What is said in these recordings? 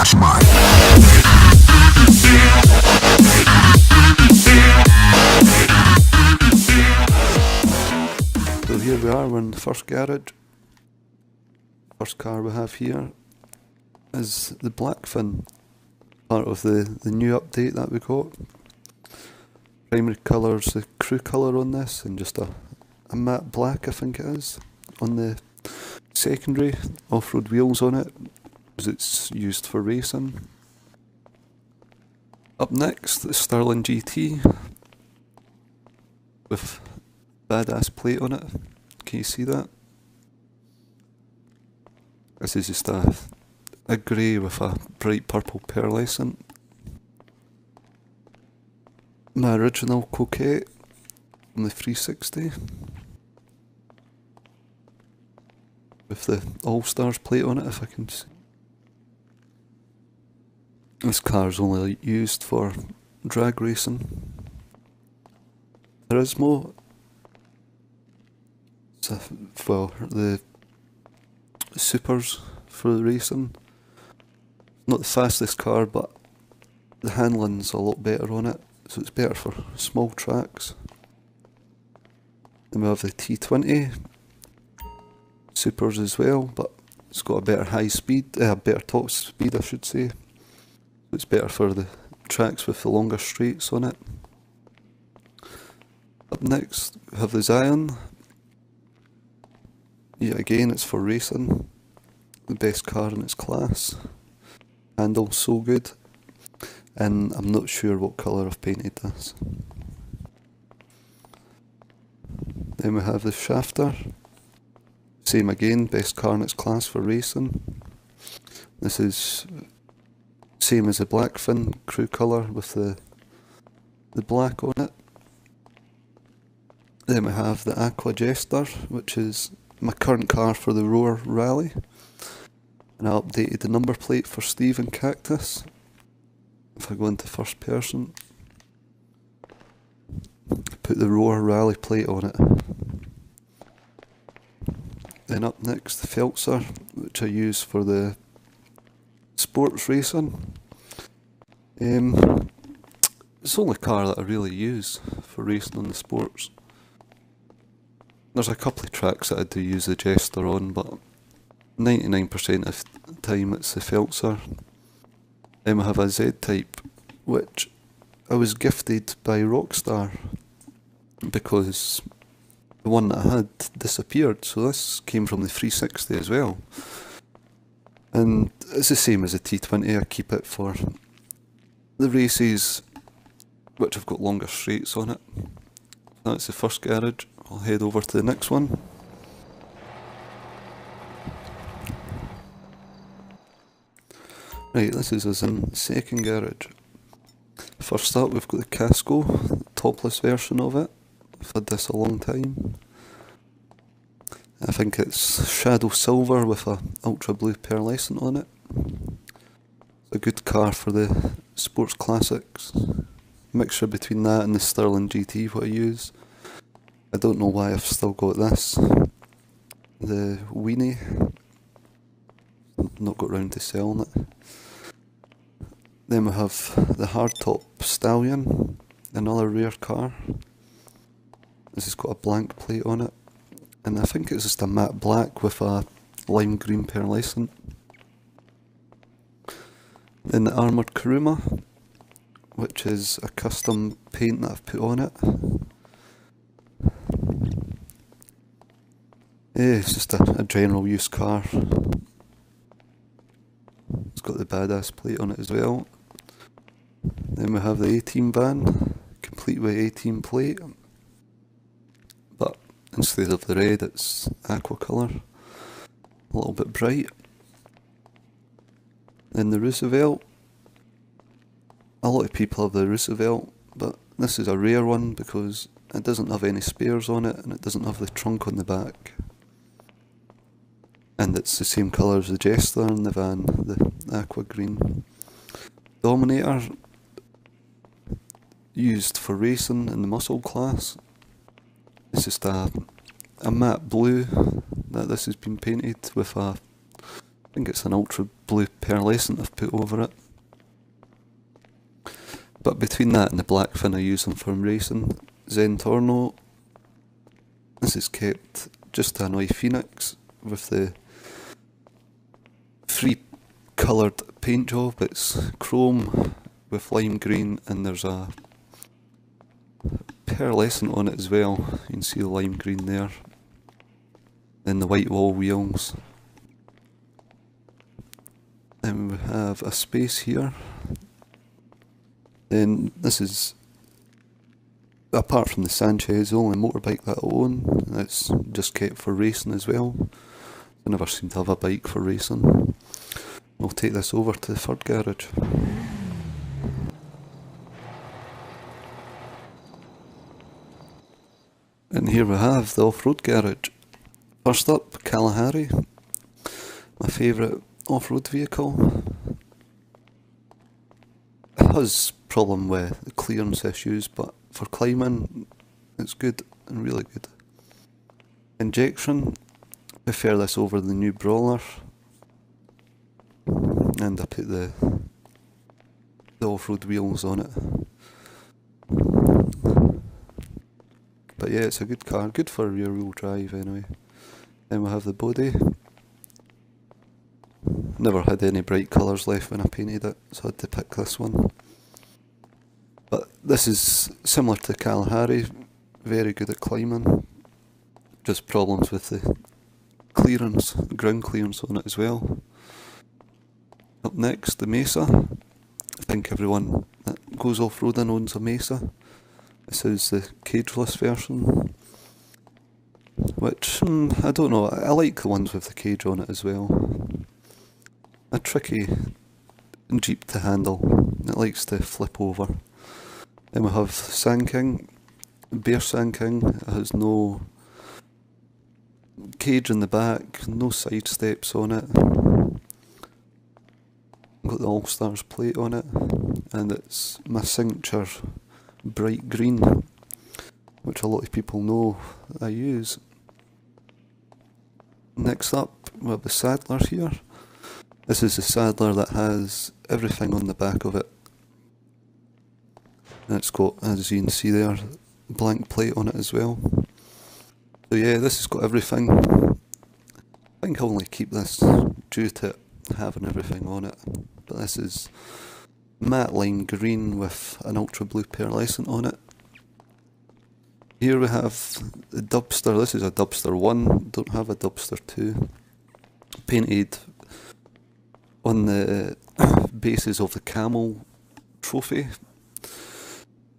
Dash Mine. So here we are, we're in the first garage. First car we have here is the Blackfin, part of the new update that we got. Primary colour's the crew colour on this, and just a matte black I think it is on the secondary. Off-road wheels on it, because it's used for racing. Up next, the Sterling GT with badass plate on it. Can you see that? This is just a grey with a bright purple pearlescent. My original Coquette from the 360 with the All-Stars plate on it, if I can see. This car is only used for drag racing. Turismo, well, the supers for the racing. Not the fastest car, but the handling's a lot better on it, so it's better for small tracks. Then we have the T20 supers as well, but it's got a better better top speed I should say. So it's better for the tracks with the longer straights on it. Up next we have the Zion. Yeah, again it's for racing. The best car in its class. Handle's so good. And I'm not sure what colour I've painted this. Then we have the Shafter. Same again, best car in its class for racing. This is same as the Blackfin crew colour with the black on it. Then we have the Aqua Jester, which is my current car for the Roar Rally. And I updated the number plate for Steve and Cactus. If I go into first person, put the Roar Rally plate on it. Then up next, the Feltzer, which I use for the sports racing. It's the only car that I really use for racing on the sports. There's a couple of tracks that I do use the Jester on, but 99% of the time it's the Feltzer. Then we have a Z-Type, which I was gifted by Rockstar because the one that I had disappeared, so this came from the 360 as well. And it's the same as the T20, I keep it for the races which have got longer straights on it. That's the first garage. I'll head over to the next one. Right, this is us in second garage. First up we've got the Casco, the topless version of it. I've had this a long time. I think it's Shadow Silver with a ultra blue pearlescent on it. It's a good car for the sports classics. Mixture between that and the Sterling GT what I use. I don't know why I've still got this. The Weenie. Not got round to selling it. Then we have the Hardtop Stallion, another rare car. This has got a blank plate on it, and I think it's just a matte black with a lime green pearlescent. Then the Armoured Kuruma, which is a custom paint that I've put on it. Yeah, it's just a general use car. It's got the badass plate on it as well. Then we have the A-Team van, complete with A-Team plate. But instead of the red it's aqua colour, a little bit bright. Then the Roosevelt. A lot of people have the Roosevelt, but this is a rare one because it doesn't have any spares on it and it doesn't have the trunk on the back. And it's the same colour as the Jester in the van, the aqua green. Dominator, used for racing in the muscle class. It's just a matte blue that this has been painted with a, I think it's an ultra blue pearlescent I've put over it. But between that and the black fin I use them for racing. Zentorno, this is kept just to annoy Phoenix with the free coloured paint job. It's chrome with lime green and there's a pearlescent on it as well. You can see the lime green there. Then the white wall wheels. Then we have a space here. Then this is, apart from the Sanchez, the only motorbike that I own. It's just kept for racing as well. I never seem to have a bike for racing. I'll take this over to the Ford garage. And here we have the off-road garage. First up, Kalahari, my favourite off-road vehicle. It has problem with the clearance issues, but for climbing it's good and really good. Injection, prefer this over the new Brawler, and I put the off-road wheels on it. But yeah, it's a good car, good for rear wheel drive anyway. Then we have the body. Never had any bright colours left when I painted it, so I had to pick this one. But this is similar to Kalahari, very good at climbing. Just problems with the clearance, ground clearance on it as well. Up next, the Mesa. I think everyone that goes off-roading owns a Mesa. This is the cageless version, which, I don't know, I like the ones with the cage on it as well. A tricky Jeep to handle, it likes to flip over. Then we have Sand King, Bear Sand King. It has no cage in the back, no side steps on it. Got the All Stars plate on it, and it's my signature bright green, which a lot of people know I use. Next up, we have the Saddler here. This is the Saddler that has everything on the back of it. And it's got, as you can see there, blank plate on it as well. So yeah, this has got everything. I think I'll only keep this due to having everything on it. But this is matte lime green with an ultra blue pearlescent on it. Here we have the Dubster. This is a Dubster 1, don't have a Dubster 2. Painted on the basis of the Camel trophy.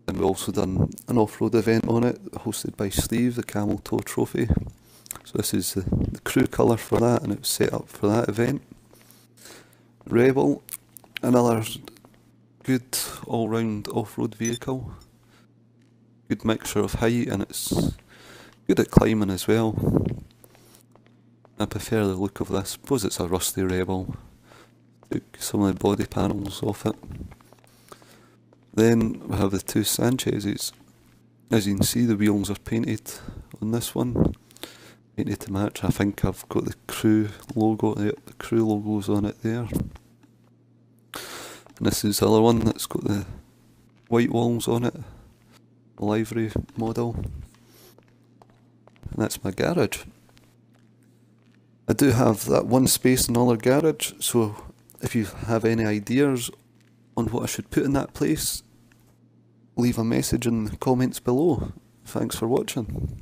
And we also done an off-road event on it, hosted by Steve, the Camel Toe Trophy. So this is the crew colour for that, and it was set up for that event. Rebel, another good all-round off-road vehicle. Good mixture of height, and it's good at climbing as well. I prefer the look of this. I suppose it's a rusty Rebel. Took some of the body panels off it. Then we have the two Sanchez's. As you can see, the wheels are painted on this one. Painted to match. I think I've got the crew logo, the crew logos on it there. And this is the other one that's got the white walls on it. The livery model. And that's my garage. I do have that one space in another garage, so if you have any ideas on what I should put in that place, leave a message in the comments below. Thanks for watching.